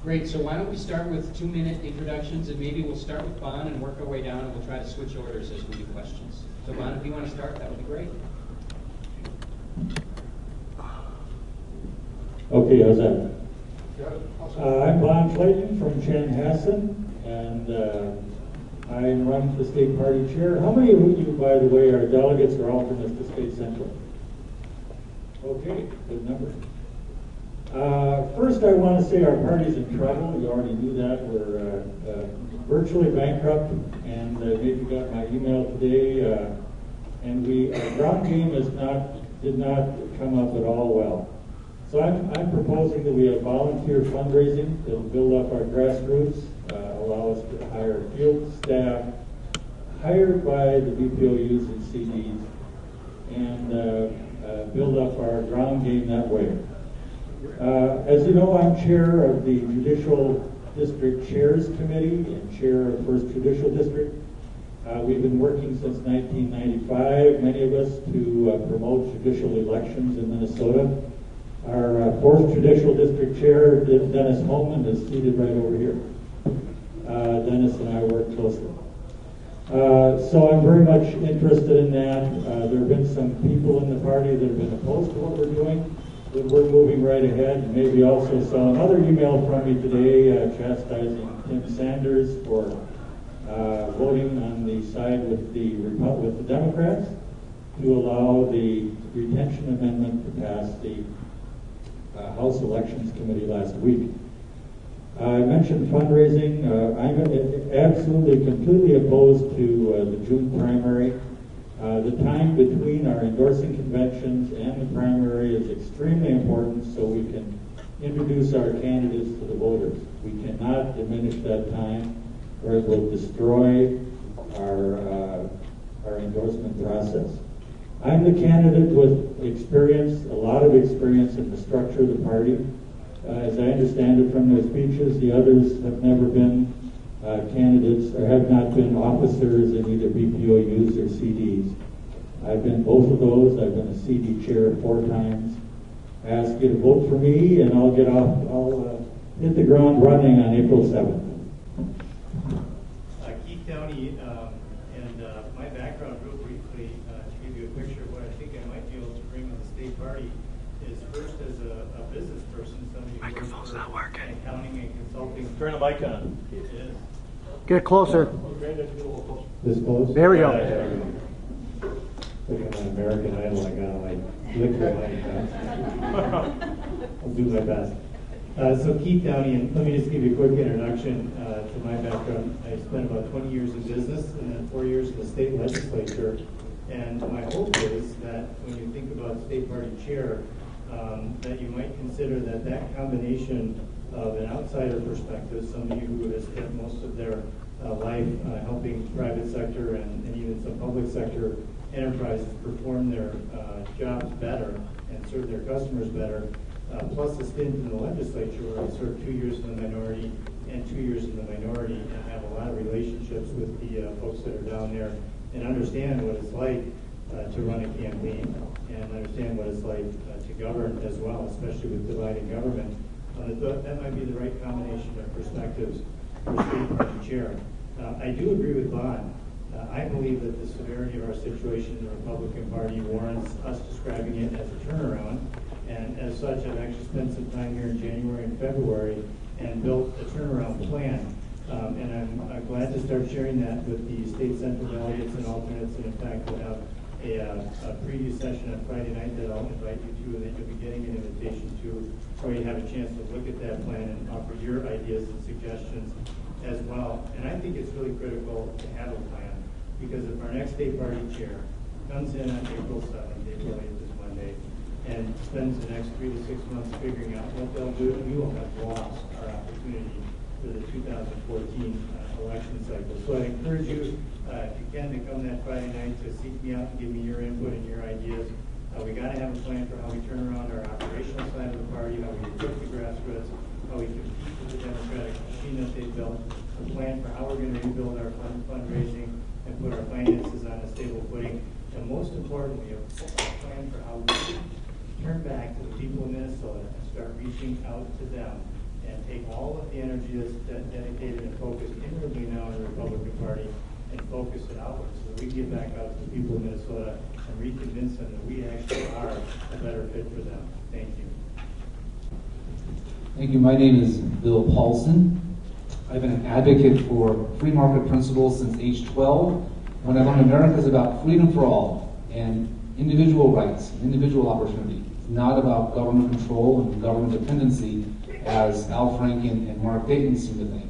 Great, so why don't we start with 2-minute introductions, and maybe we'll start with Bonn and work our way down, and we'll try to switch orders as we do questions. So Bonn, if you want to start, that would be great. Okay, how's that? I'm Bonn Clayton from Chanhassen, and I'm running for the state party chair. How many of you, by the way, are delegates or alternates to State Central? Okay, good number. First, I want to say our party's in trouble. You already knew that. We're virtually bankrupt, and maybe you got my email today. And our ground game did not come up at all well. So I'm proposing that we have volunteer fundraising that will build up our grassroots, allow us to hire field staff hired by the BPOUs and CDs, and build up our ground game that way. As you know, I'm chair of the Judicial District Chairs Committee and chair of First Judicial District. We've been working since 1995, many of us, to promote judicial elections in Minnesota. Our fourth Judicial District Chair, Dennis Holman, is seated right over here. Dennis and I work closely. So I'm very much interested in that. There have been some people in the party that have been opposed to what we're doing, but we're moving right ahead. And maybe also saw another email from me today chastising Tim Sanders for voting on the side with the Democrats to allow the retention amendment to pass the House Elections Committee last week. I mentioned fundraising. I'm absolutely, completely opposed to the June primary. The time between our endorsing conventions and the primary is extremely important so we can introduce our candidates to the voters. We cannot diminish that time or it will destroy our endorsement process. I'm the candidate with experience, a lot of experience in the structure of the party. As I understand it from their speeches, the others have never been candidates or have not been officers in either BPOUs or CDs. I've been both of those. I've been a CD chair 4 times. I ask you to vote for me, and I'll hit the ground running on April 7th. Downey, and my background real briefly, to give you a picture of what I think I might be able to bring to the state party, is first as a business person, somebody who Microphone's not working. Accounting and consulting. Turn the mic on. It is. Get closer. This close? There we go. Like I'm an American Idol, I gotta lick the mic. I'll do my best. So Keith Downey, and let me just give you a quick introduction to my background. I spent about 20 years in business and then 4 years in the state legislature. And my hope is that when you think about state party chair, that you might consider that combination of an outsider perspective, somebody who has spent most of their life helping private sector and even some public sector enterprises perform their jobs better and serve their customers better, plus a stint in the legislature where I served 2 years in the minority and 2 years in the minority, and have a lot of relationships with the folks that are down there and understand what it's like to run a campaign and understand what it's like to govern as well, especially with divided government. That might be the right combination of perspectives for state party chair. I do agree with Bonn. I believe that the severity of our situation in the Republican Party warrants us describing it as a turnaround. And as such, I've actually spent some time here in January and February and built a turnaround plan. And I'm glad to start sharing that with the state central delegates and alternates. And in fact, we'll have a preview session on Friday night that I'll invite you to, and that you'll be getting an invitation to, where you have a chance to look at that plan and offer your ideas and suggestions as well. And I think it's really critical to have a plan, because if our next state party chair comes in on April 7th, April 8th is Monday, and spends the next 3 to 6 months figuring out what they'll do, we will have lost our opportunity for the 2014 election cycle. So I encourage you, if you can, to come that Friday night to seek me out and give me your input and your ideas. We got to have a plan for how we turn around our operational side of the party, how we equip the grassroots, how we compete with the Democratic machine that they built, a plan for how we're going to rebuild our fundraising and put our finances on a stable footing, and most importantly, a plan for how we turn back to the people of Minnesota and start reaching out to them and take all of the energy that's dedicated and focused inwardly now in the Republican Party and focus it outward so that we get back out to the people of Minnesota and reconvince them that we actually are a better fit for them. Thank you. Thank you. My name is Bill Paulsen. I've been an advocate for free market principles since age 12, when I learned America is about freedom for all and individual rights, individual opportunity. It's not about government control and government dependency, as Al Franken and Mark Clayton seem to think.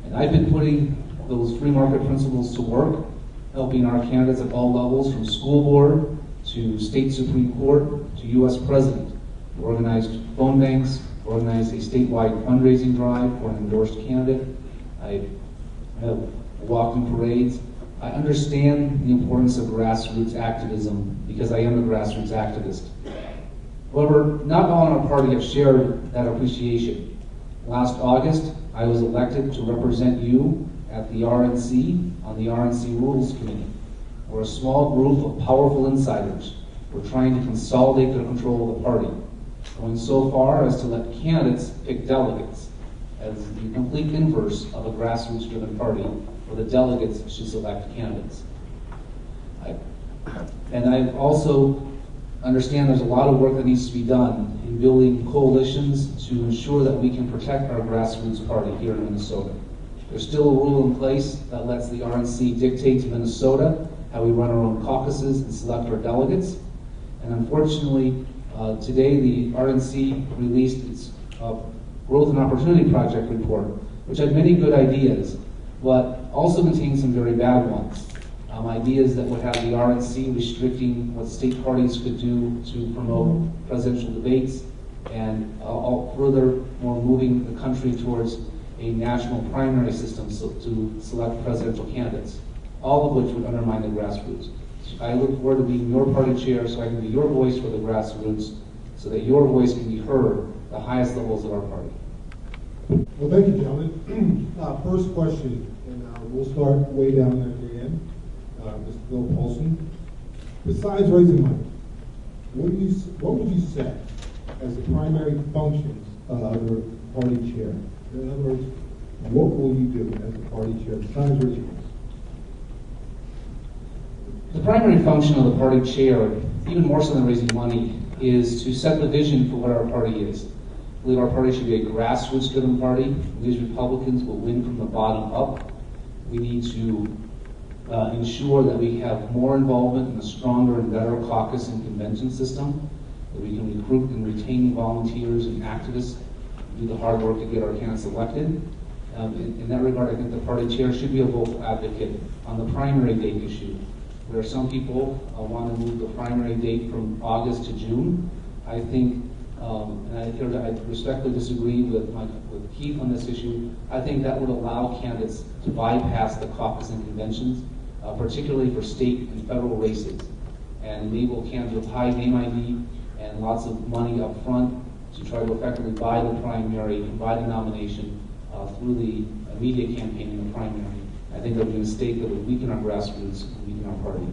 And I've been putting those free market principles to work, helping our candidates at all levels, from school board to state Supreme Court to U.S. President. We organized phone banks, organized a statewide fundraising drive for an endorsed candidate. I have walked in parades. I understand the importance of grassroots activism because I am a grassroots activist. However, not all in our party have shared that appreciation. Last August, I was elected to represent you at the RNC on the RNC Rules Committee. We're a small group of powerful insiders. We're trying to consolidate their control of the party, going so far as to let candidates pick delegates, as the complete inverse of a grassroots-driven party, where the delegates should select candidates. And I also understand there's a lot of work that needs to be done in building coalitions to ensure that we can protect our grassroots party here in Minnesota. There's still a rule in place that lets the RNC dictate to Minnesota how we run our own caucuses and select our delegates. And unfortunately, today the RNC released its Growth and Opportunity Project report, which had many good ideas, but also contained some very bad ones. Ideas that would have the RNC restricting what state parties could do to promote presidential debates, and furthermore moving the country towards a national primary system to select presidential candidates, all of which would undermine the grassroots. I look forward to being your party chair so I can be your voice for the grassroots, so that your voice can be heard at the highest levels of our party. Well, thank you, gentlemen. First question, and we'll start way down at the end. Mr. Bill Paulsen. Besides raising money, what would you say as the primary functions of your party chair? In other words, what will you do as the party chair besides raising money? The primary function of the party chair, even more so than raising money, is to set the vision for what our party is. I believe our party should be a grassroots-driven party. We as Republicans will win from the bottom up. We need to ensure that we have more involvement in a stronger and better caucus and convention system, that we can recruit and retain volunteers and activists, do the hard work to get our candidates elected. In that regard, I think the party chair should be a vocal advocate on the primary date issue, where some people want to move the primary date from August to June. I think, and I respectfully disagree with Keith on this issue, I think that would allow candidates to bypass the caucus and conventions, particularly for state and federal races, and enable candidates with high name ID and lots of money up front to try to effectively buy the primary and buy the nomination through the media campaign in the primary. I think that would be a mistake that would weaken our grassroots and weaken our party.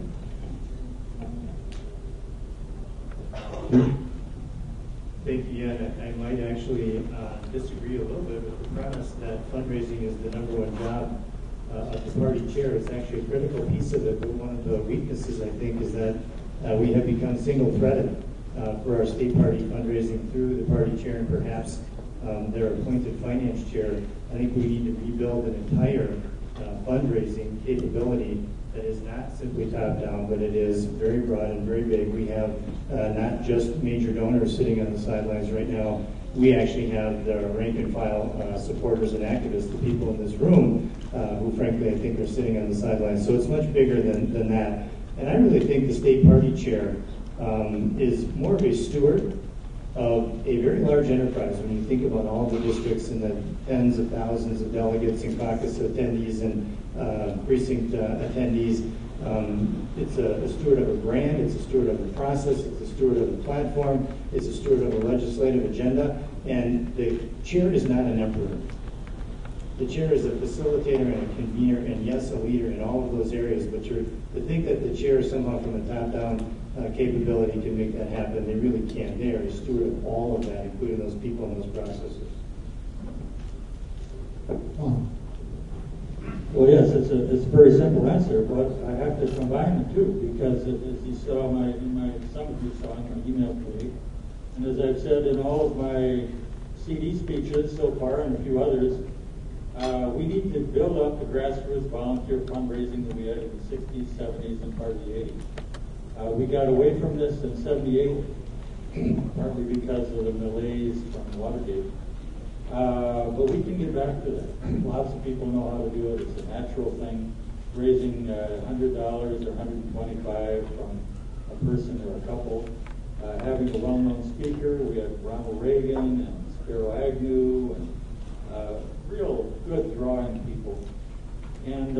Thank you. Yeah, I might actually disagree a little bit with the premise that fundraising is the #1 job of the party chair. It's actually a critical piece of it, but one of the weaknesses, I think, is that we have become single-threaded for our state party fundraising through the party chair and perhaps their appointed finance chair. I think we need to rebuild an entire fundraising capability that is not simply top-down, but it is very broad and very big. We have not just major donors sitting on the sidelines right now. We actually have the rank-and-file supporters and activists, the people in this room, who frankly I think are sitting on the sidelines. So it's much bigger than that. And I really think the state party chair is more of a steward of a very large enterprise. When you think about all the districts and the tens of thousands of delegates and caucus attendees and precinct attendees, it's a steward of a brand, it's a steward of a process, it's a steward of a platform, it's a steward of a legislative agenda, and the chair is not an emperor. The chair is a facilitator and a convener, and yes, a leader in all of those areas, but to think that the chair somehow from a top-down capability can make that happen, they really can't. They are a steward of all of that, including those people and those processes. Well, yes, it's a very simple answer, but I have to combine the two because as you saw some of you saw in my email today, and as I've said in all of my CD speeches so far and a few others, we need to build up the grassroots volunteer fundraising that we had in the 60s, 70s, and part of the 80s. We got away from this in 78, partly because of the malaise from Watergate. But we can get back to that. Lots of people know how to do it. It's a natural thing. Raising $100 or $125 from a person or a couple. Having a well-known speaker. We have Ronald Reagan and Spiro Agnew and real good drawing people. And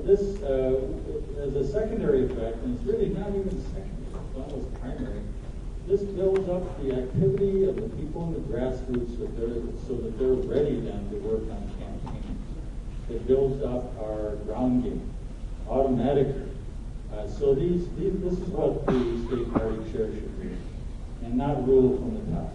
this, as a secondary effect, and it's really not even secondary, it's almost primary, this builds up the activity of the people in the grassroots so that they're ready then to work on campaigns. It builds up our ground game automatically. So this is what the state party chair should do, and not rule from the top.